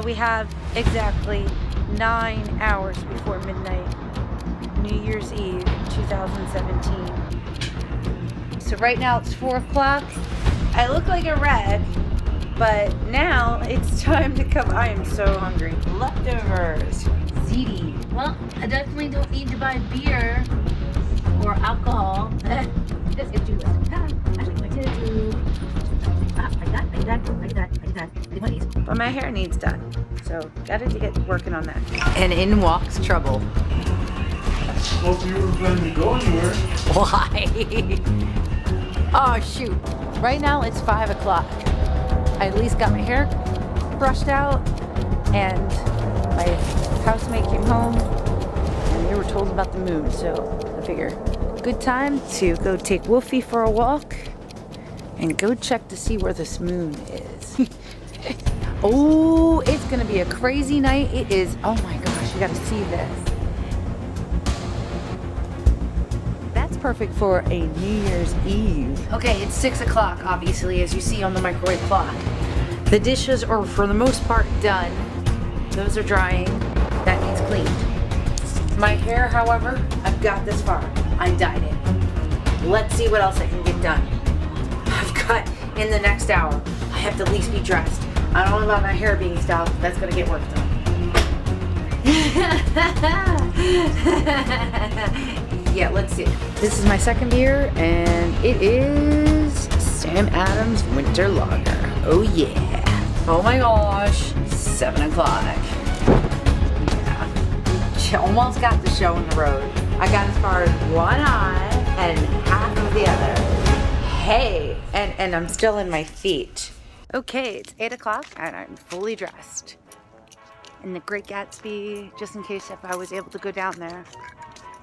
We have exactly 9 hours before midnight, New Year's Eve 2017. So right now it's 4 o'clock. I look like a wreck, but now it's time to come. I am so hungry. Leftovers. Ziti. Well, I definitely don't need to buy beer or alcohol. Let's get to it. But my hair needs done, so gotta get working on that. And in walks trouble. Well, if you were planning to go anywhere. Why? Oh shoot. Right now it's 5 o'clock. I at least got my hair brushed out, and my housemate came home and they were told about the moon, so I figure good time to go take Wolfie for a walk and go check to see where this moon is. Oh, it's gonna be a crazy night. It is. Oh my gosh, you gotta see this. That's perfect for a New Year's Eve. Okay, it's 6 o'clock, obviously, as you see on the microwave clock. The dishes are, for the most part, done. Those are drying. That needs cleaned. My hair, however, I've got this far. I dyed it. Let's see what else I can get done. I've got, in the next hour, I have to at least be dressed. I don't know about my hair being styled. That's gonna get work done. Yeah, let's see. This is my second beer, and it is Sam Adams Winter Lager. Oh yeah. Oh my gosh. 7 o'clock. Yeah. Almost got the show on the road. I got as far as one eye and half of the other. Hey, and I'm still in my feet. Okay, it's 8 o'clock and I'm fully dressed. In the Great Gatsby, just in case if I was able to go down there.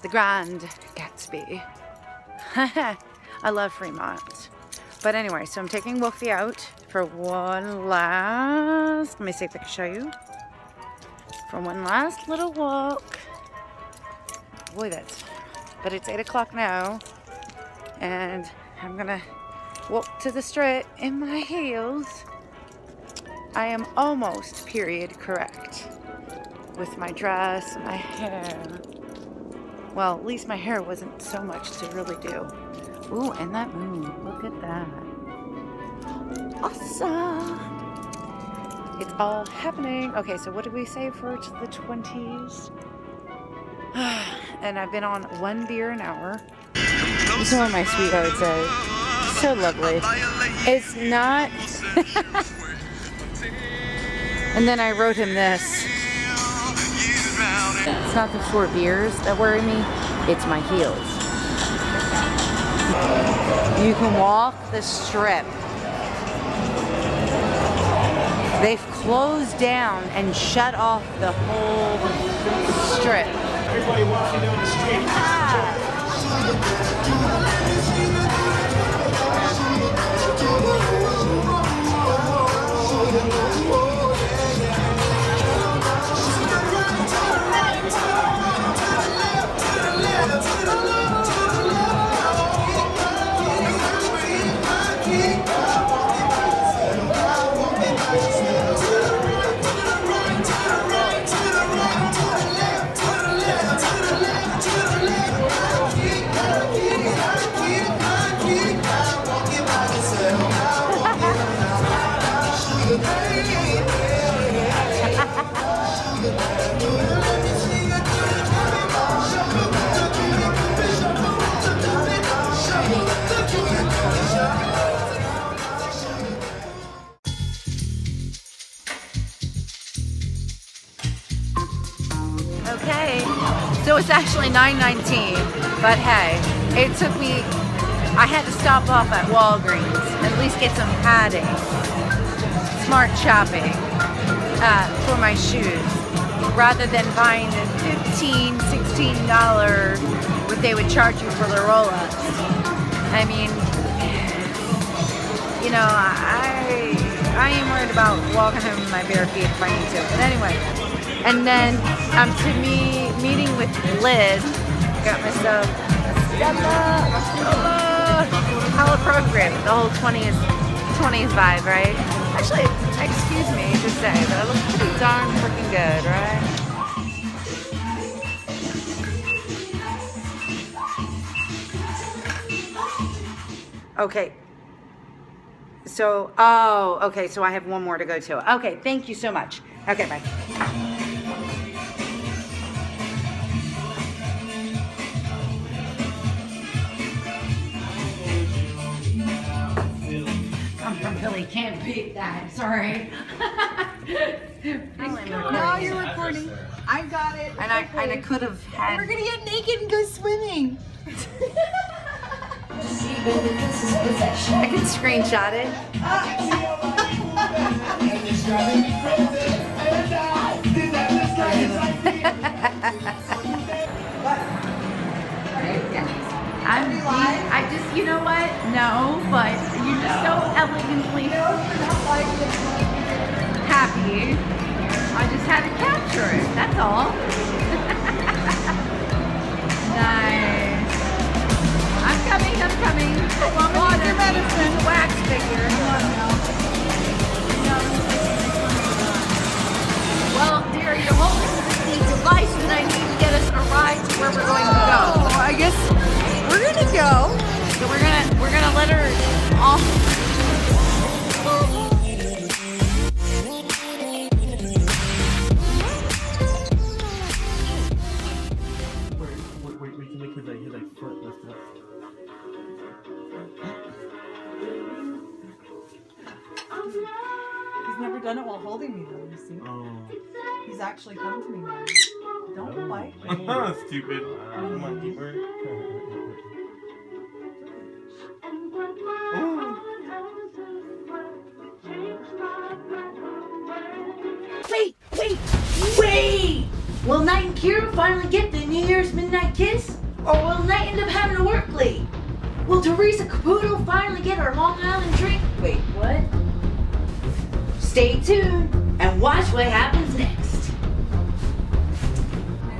The Grand Gatsby. I love Fremont. But anyway, so I'm taking Wolfie out for one last, let me see if I can show you. For one last little walk. Boy, but it's 8 o'clock now. And I'm gonna walk to the street in my heels. I am almost period correct with my dress, my hair. Well, at least my hair wasn't so much to really do. Ooh, and that moon, look at that. Awesome. It's all happening. Okay, so what did we say for the 20s? And I've been on 1 beer an hour. This is what my sweetheart said. So lovely. It's not. And then I wrote him this. It's not the 4 beers that worry me, it's my heels. You can walk the strip. They've closed down and shut off the whole strip. Everybody walking down the street. Okay, so it's actually 9:19, but hey, it took me, I had to stop off at Walgreens, at least get some padding, smart shopping for my shoes, rather than buying the $15, $16 what they would charge you for the roll-ups. I mean, you know, I ain't worried about walking home with my bare feet if I need to, but anyway. And then to me meeting with Liz, got myself how appropriate, the whole 20s vibe, right? Actually, excuse me to say, but I look pretty darn Okay. So, oh, okay, so I have one more to go to. Okay, thank you so much. Okay, bye. I'm from Philly, can't beat that, sorry. Now you're recording. I got it. And I could have had... We're gonna get naked and go swimming. I can screenshot it. I just, you know what? No, but you're just so elegantly happy. I just had to capture it. That's all. Nice. I'm coming. Water. Your medicine. Wax figure. Well, dear, you're holding the device that I need to get us a ride to where we're going to go. Oh, I guess we're gonna go. So we're gonna let her off. Wait, we can make his like foot lift up. He's never done it while holding me though, you see. Oh. He's actually come to me now. Don't bite me. Stupid. Come on, keeper. Wait! Will Knight and Kira finally get the New Year's midnight kiss? Or will Knight end up having to work late? Will Teresa Caputo finally get her Long Island drink? Wait, what? Stay tuned and watch what happens next.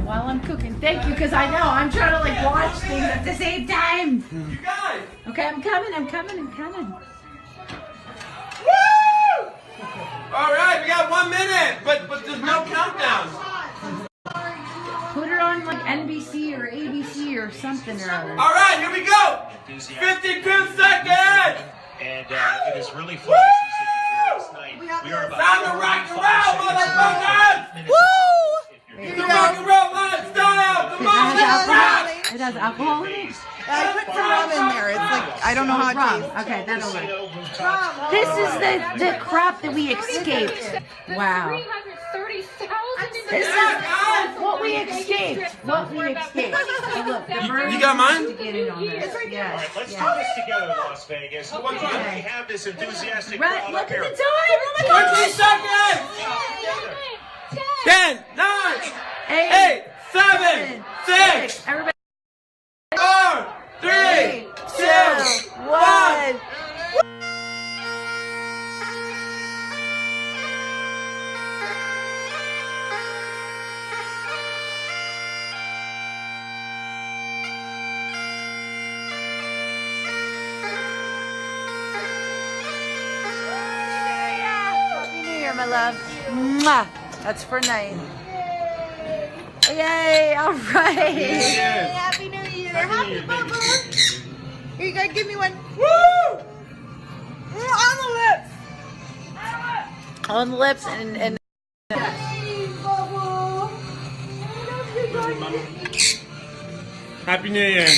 While I'm cooking, thank you, because I know I'm trying to like watch things at the same time. You guys! Okay, I'm coming. Woo! Alright, we got 1 minute, but there's no countdown. Put it on like NBC or ABC or something or other. Alright, here we go! 52 seconds! And it is really fun to see such a night. We are about Time to rock and roll, motherfuckers! Woo! The rock and roll lifestyle! Come on, let's rock! It has alcohol in it? I put some rum in there. It's like, I don't know how it tastes. Okay, that'll work. This is the crap that we escaped. Wow. This is what we escaped. Oh, look, the bird You got mine? to get in on this. All right, Yes. let's do this together, Las Vegas. We have this enthusiastic Right, crowd look up at here. the time. 13 seconds! 10, 9, 8, 7, 6, Everybody. 4, 3, 2, 1. Happy New Year, my love. Mwah. That's for Knight. Yay! All right. Happy New Year. Happy Bubba. Here, you gotta give me one. Woo! On the lips. On the lips and Hey, Bubba. Happy New Year.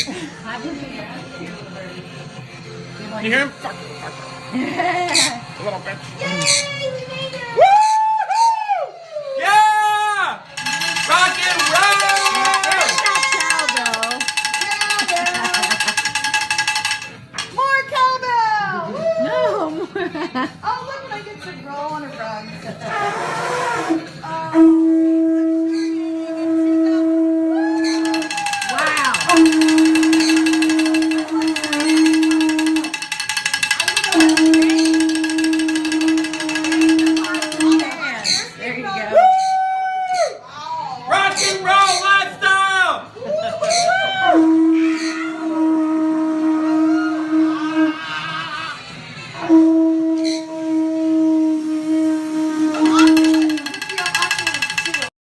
You hear him? Little bitch. Yay, we made it. Woo! Yeah! Rock and roll! More cowbell. Woo. no. Oh, look, I get to roll on a rug. There you go. Rock and roll lifestyle!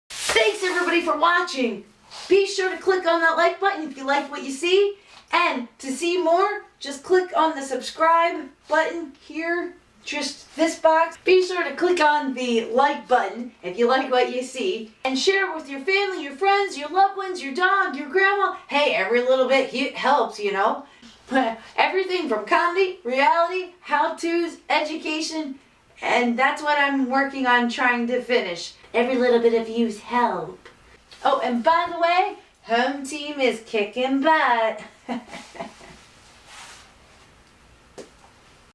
Thanks everybody for watching. Be sure to click on that like button if you liked what you see. And to see more, just click on the subscribe button here, just this box. Be sure to click on the like button if you like what you see. And share it with your family, your friends, your loved ones, your dog, your grandma. Hey, every little bit helps, you know. Everything from comedy, reality, how-tos, education, and that's what I'm working on trying to finish. Every little bit of views help. Oh, and by the way, home team is kicking butt.